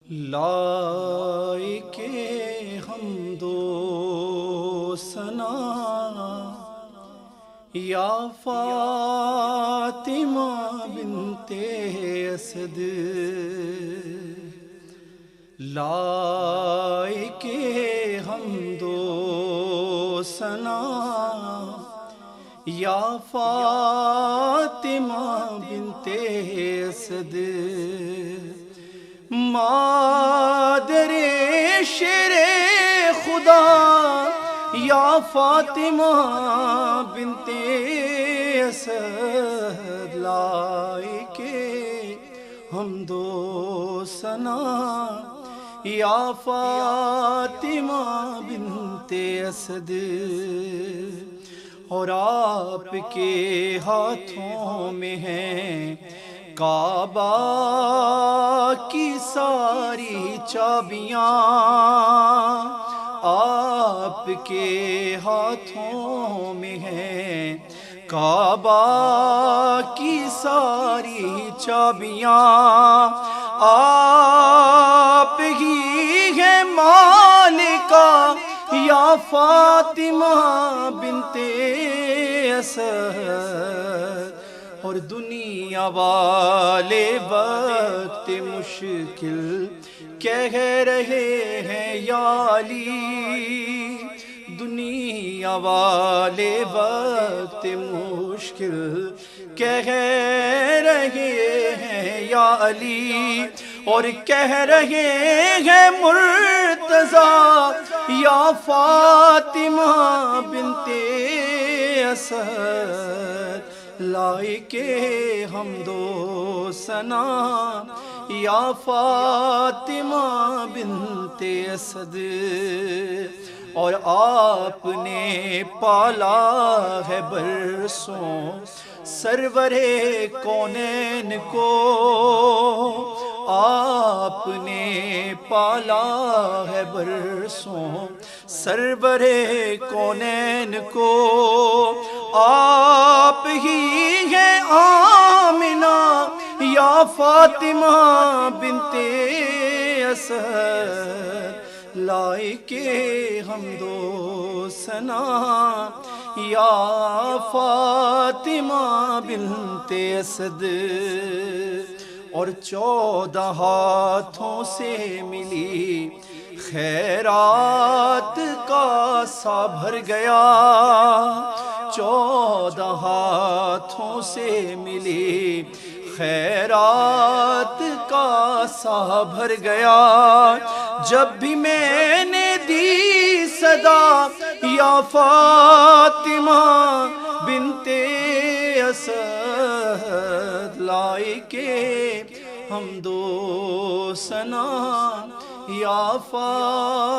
لائق حمد و ثنا یا فاطمہ بنت اسد، لائق حمد و ثنا یا فاطمہ بنت اسد، مادر شیر خدا یا فاطمہ بنت اسد، لائق حمد و ثنا یا فاطمہ بنت اسد، اور آپ کے ہاتھوں میں ہے کعبہ کی ساری چابیاں، آپ کے ہاتھوں میں ہے کعبہ کی ساری چابیاں، آپ ہی ہے مالکہ یا فاطمہ بنت اسد، اور دنیا والے وقت مشکل کہہ رہے ہیں یا علی، دنیا والے وقت مشکل کہہ رہے ہیں یا علی، اور کہہ رہے ہیں مرتضیٰ یا فاطمہ بنت اسد، لائق حمد و ثنا یا فاطمہ بنت اسد، اور آپ نے پالا ہے برسوں سرور کونین کو، آپ نے پالا ہے برسوں سرور کونین کو، آپ ہی ہیں آمنہ یا فاطمہ بنت اسد، لائق حمد و ثنا یا فاطمہ بنت اسد، اور 14 ہاتھوں سے ملی خیرات کا سا بھر گیا، 14 ہاتھوں سے ملی خیرات کا سا بھر گیا، جب بھی میں نے دی صدا یا فاطمہ بنت اسد، لائق حمد و ثنا یا فاطمہ